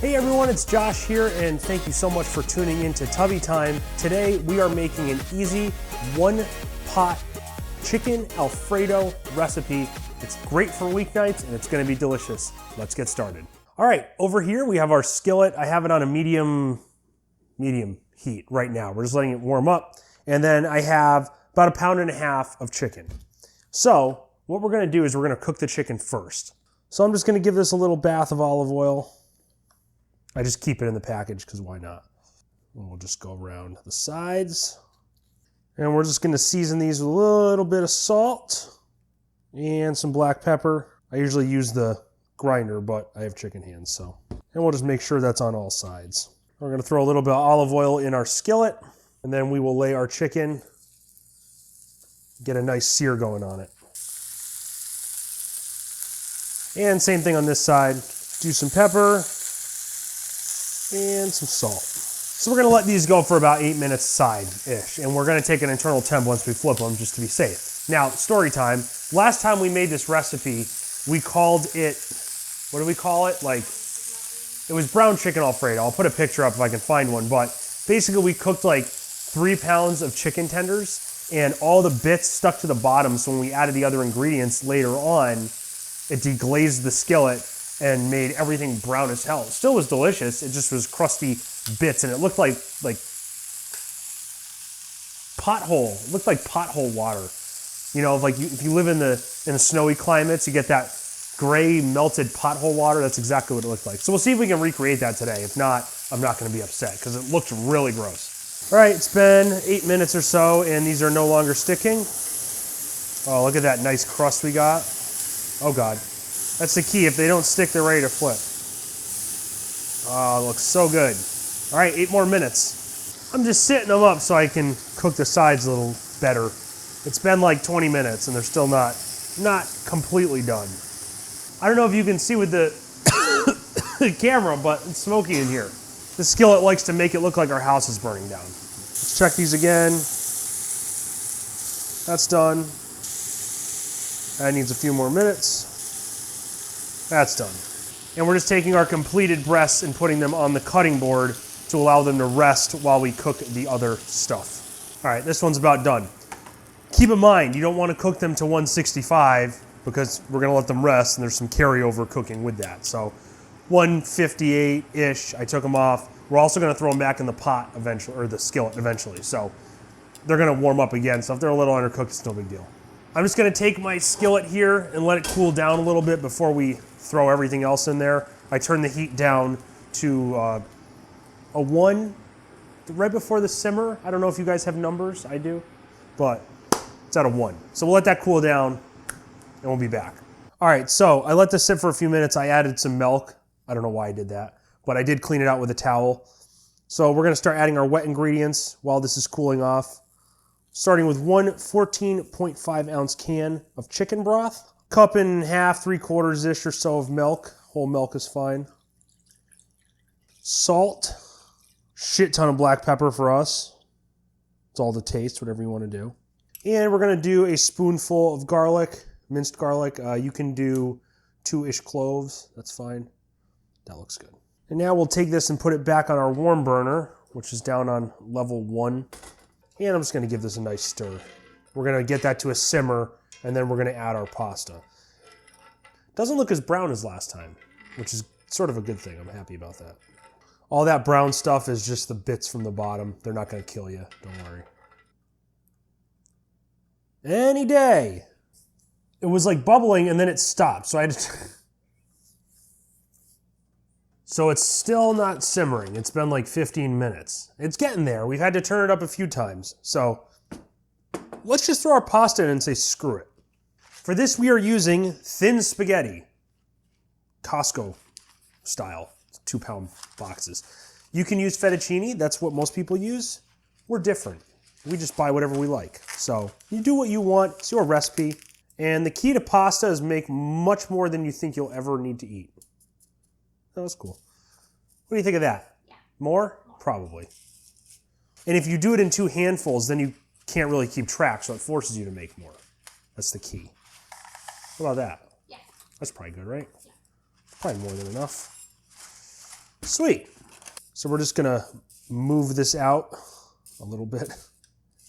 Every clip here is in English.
Hey everyone, it's Josh here, and thank you so much for tuning in to Tubby Time. Today we are making an easy one-pot chicken Alfredo recipe. It's great for weeknights and it's gonna be delicious. Let's get started. All right, over here we have our skillet. I have it on a medium heat right now. We're just letting it warm up. And then I have about 1.5 pounds of chicken. So what we're gonna do is we're gonna cook the chicken first. So I'm just gonna give this a little bath of olive oil. I just keep it in the package because why not? And we'll just go around the sides. And we're just gonna season these with a little bit of salt and some black pepper. I usually use the grinder, but I have chicken hands, so. And we'll just make sure that's on all sides. We're gonna throw a little bit of olive oil in our skillet, and then we will lay our chicken, get a nice sear going on it. And same thing on this side. Do some pepper, and some salt. So we're gonna let these go for about 8 minutes side-ish, and we're gonna take an internal temp once we flip them just to be safe. Now, story time. Last time we made this recipe, we called it, what do we call it? Like, it was brown chicken Alfredo. I'll put a picture up if I can find one, but basically we cooked like 3 pounds of chicken tenders, and all the bits stuck to the bottom, so when we added the other ingredients later on, it deglazed the skillet and made everything brown as hell. It still was delicious, it just was crusty bits, and it looked like pothole water. You know, like if you live in the snowy climates, you get that gray melted pothole water. That's exactly what it looked like. So we'll see if we can recreate that today. If not, I'm not gonna be upset because it looked really gross. All right, it's been 8 minutes or so, and these are no longer sticking. Oh, look at that nice crust we got. Oh God. That's the key. If they don't stick, they're ready to flip. Oh, it looks so good. All right, 8 more minutes. I'm just sitting them up so I can cook the sides a little better. It's been like 20 minutes and they're still not completely done. I don't know if you can see with the camera, but it's smoky in here. The skillet likes to make it look like our house is burning down. Let's check these again. That's done. That needs a few more minutes. That's done. And we're just taking our completed breasts and putting them on the cutting board to allow them to rest while we cook the other stuff. All right, this one's about done. Keep in mind, you don't want to cook them to 165 because we're gonna let them rest and there's some carryover cooking with that. So 158-ish, I took them off. We're also gonna throw them back in the pot eventually, or the skillet eventually. So they're gonna warm up again. So if they're a little undercooked, it's no big deal. I'm just gonna take my skillet here and let it cool down a little bit before we throw everything else in there. I turn the heat down to a 1 right before the simmer. I don't know if you guys have numbers, I do, but it's at a 1. So we'll let that cool down and we'll be back. All right, so I let this sit for a few minutes. I added some milk. I don't know why I did that, but I did clean it out with a towel. So we're gonna start adding our wet ingredients while this is cooling off. Starting with 1 14.5 ounce can of chicken broth, 1.5 cups, 3/4-ish or so of milk. Whole milk is fine. Salt, shit ton of black pepper for us. It's all to taste, whatever you want to do. And we're gonna do a spoonful of garlic, minced garlic. You can do 2-ish cloves, that's fine. That looks good. And now we'll take this and put it back on our warm burner, which is down on level 1. And I'm just gonna give this a nice stir. We're gonna get that to a simmer, and then we're gonna add our pasta. Doesn't look as brown as last time, which is sort of a good thing. I'm happy about that. All that brown stuff is just the bits from the bottom. They're not gonna kill you, don't worry. Any day. It was like bubbling and then it stopped, so I had to... So it's still not simmering. It's been like 15 minutes. It's getting there. We've had to turn it up a few times. So let's just throw our pasta in and say screw it. For this we are using thin spaghetti. Costco style, 2-pound boxes. You can use fettuccine, that's what most people use. We're different. We just buy whatever we like. So you do what you want, it's your recipe. And the key to pasta is make much more than you think you'll ever need to eat. That was cool. What do you think of that? Yeah. More? Probably. And if you do it in 2 handfuls, then you can't really keep track, so it forces you to make more. That's the key. What about that? Yeah. That's probably good, right? Yeah. Probably more than enough. Sweet. So we're just gonna move this out a little bit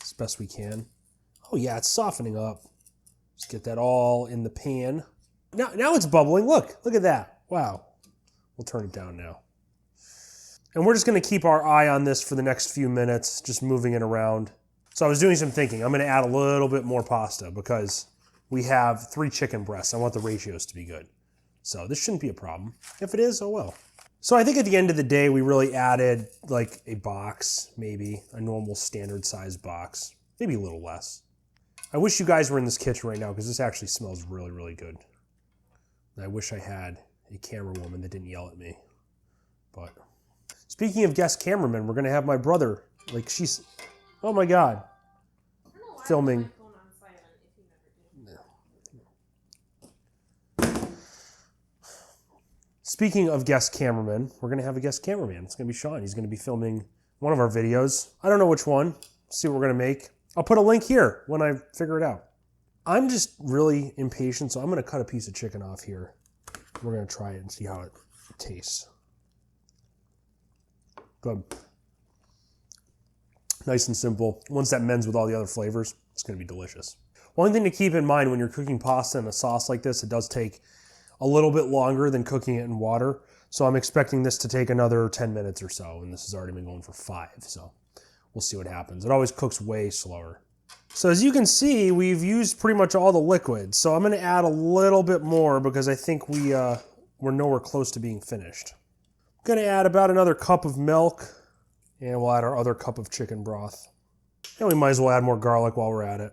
as best we can. Oh yeah, it's softening up. Just get that all in the pan. Now it's bubbling. Look at that. Wow. We'll turn it down now. And we're just gonna keep our eye on this for the next few minutes, just moving it around. So I was doing some thinking. I'm gonna add a little bit more pasta because we have 3 chicken breasts. I want the ratios to be good. So this shouldn't be a problem. If it is, oh well. So I think at the end of the day, we really added like a box, maybe a normal standard size box, maybe a little less. I wish you guys were in this kitchen right now because this actually smells really, really good. And I wish I had a camera woman that didn't yell at me. But speaking of guest cameramen, we're gonna have my brother, like she's, oh my God, filming. Speaking of guest cameramen, we're gonna have a guest cameraman. It's gonna be Sean. He's gonna be filming one of our videos. I don't know which one. See what we're gonna make. I'll put a link here when I figure it out. I'm just really impatient, so I'm gonna cut a piece of chicken off here. We're gonna try it and see how it tastes. Good. Nice and simple. Once that mends with all the other flavors, it's gonna be delicious. One thing to keep in mind when you're cooking pasta in a sauce like this, it does take a little bit longer than cooking it in water. So I'm expecting this to take another 10 minutes or so, and this has already been going for 5, so we'll see what happens. It always cooks way slower. So as you can see, we've used pretty much all the liquid. So I'm gonna add a little bit more because I think we're nowhere close to being finished. I'm gonna add about another cup of milk, and we'll add our other cup of chicken broth. And we might as well add more garlic while we're at it.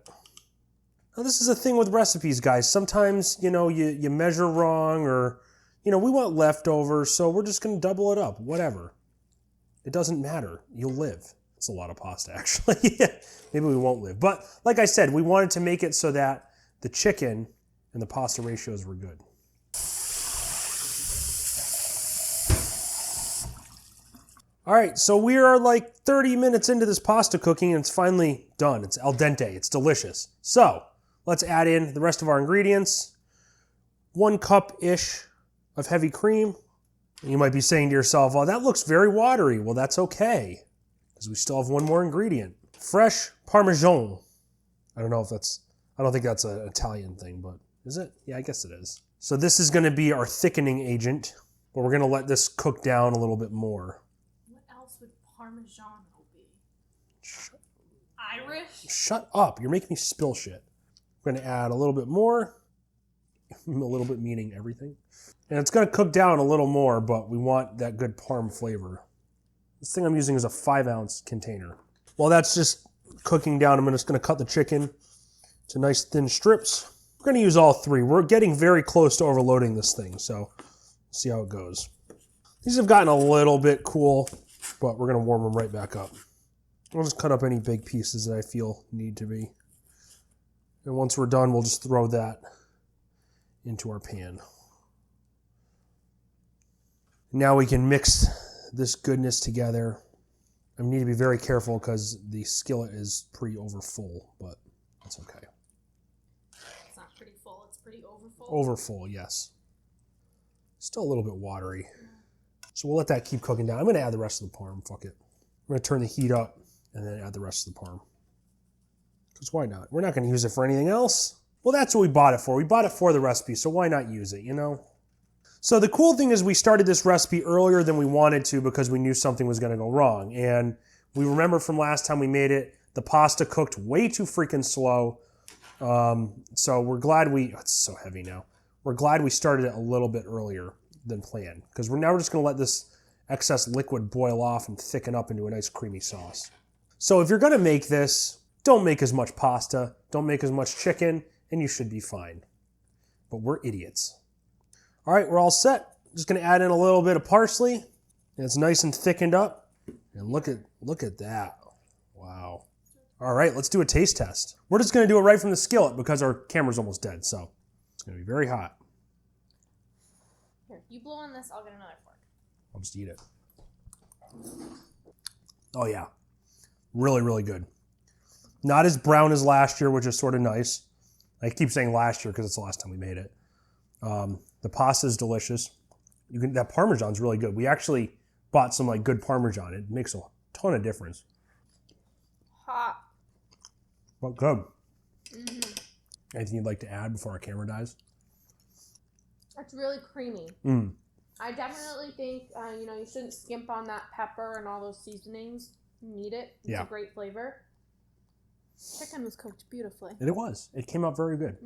Now this is a thing with recipes, guys. Sometimes, you know, you measure wrong or, you know, we want leftovers, so we're just gonna double it up, whatever. It doesn't matter, you'll live. It's a lot of pasta, actually. Maybe we won't live. But like I said, we wanted to make it so that the chicken and the pasta ratios were good. All right, so we are like 30 minutes into this pasta cooking and it's finally done. It's al dente, it's delicious. So let's add in the rest of our ingredients. 1 cup-ish of heavy cream. You might be saying to yourself, oh, that looks very watery. Well, that's okay, because we still have one more ingredient. Fresh Parmesan. I don't think that's an Italian thing, but is it? Yeah, I guess it is. So this is gonna be our thickening agent, but we're gonna let this cook down a little bit more. What else would Parmesan be? Irish? Shut up, you're making me spill shit. We're gonna add a little bit more. A little bit meaning everything. And it's gonna cook down a little more, but we want that good parm flavor. This thing I'm using is a 5-ounce container. While that's just cooking down, I'm just gonna cut the chicken to nice thin strips. We're gonna use all 3. We're getting very close to overloading this thing, so see how it goes. These have gotten a little bit cool, but we're gonna warm them right back up. I'll just cut up any big pieces that I feel need to be. And once we're done, we'll just throw that into our pan. Now we can mix this goodness together. I need to be very careful because the skillet is pretty over full, but that's okay. It's not pretty full, it's pretty over full. Over full, yes. Still a little bit watery. So we'll let that keep cooking down. I'm gonna add the rest of the parm, fuck it. I'm gonna turn the heat up and then add the rest of the parm. Because why not? We're not gonna use it for anything else. Well, that's what we bought it for. We bought it for the recipe, so why not use it, you know? So the cool thing is we started this recipe earlier than we wanted to because we knew something was gonna go wrong. And we remember from last time we made it, the pasta cooked way too freaking slow. So we're glad it's so heavy now. We're glad we started it a little bit earlier than planned because we're just gonna let this excess liquid boil off and thicken up into a nice creamy sauce. So if you're gonna make this, don't make as much pasta, don't make as much chicken, and you should be fine. But we're idiots. All right, we're all set. Just gonna add in a little bit of parsley, and it's nice and thickened up. And look at that. Wow. All right, let's do a taste test. We're just gonna do it right from the skillet because our camera's almost dead, so it's gonna be very hot. Here, you blow on this, I'll get another fork. I'll just eat it. Oh yeah, really, really good. Not as brown as last year, which is sort of nice. I keep saying last year because it's the last time we made it. The pasta is delicious. That Parmesan's really good. We actually bought some like good Parmesan. It makes a ton of difference. Hot. Well, good. Anything you'd like to add before our camera dies? It's really creamy. I definitely think, you know, you shouldn't skimp on that pepper and all those seasonings. You need it. It's a great flavor. Chicken was cooked beautifully. And it was. It came out very good.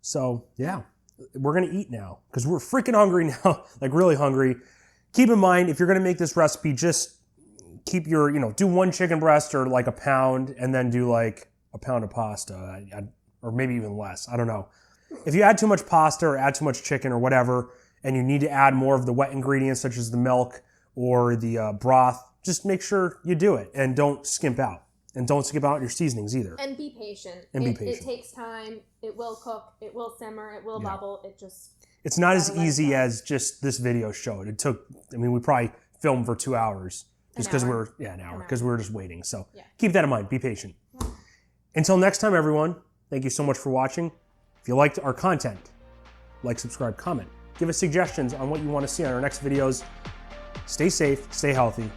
So, yeah, we're going to eat now because we're freaking hungry now, like really hungry. Keep in mind, if you're going to make this recipe, just keep your, you know, do 1 chicken breast or like a pound and then do like a pound of pasta or maybe even less. I don't know. If you add too much pasta or add too much chicken or whatever, and you need to add more of the wet ingredients such as the milk or the broth, just make sure you do it and don't skimp out. And don't skip out your seasonings either. And be patient. And be patient. It takes time. It will cook. It will simmer. It will bubble. It's not as easy as just this video showed. It took, I mean, we probably filmed for 2 hours just because we're, an hour, because we were just waiting. So keep that in mind. Be patient. Yeah. Until next time, everyone, thank you so much for watching. If you liked our content, like, subscribe, comment. Give us suggestions on what you want to see on our next videos. Stay safe, stay healthy,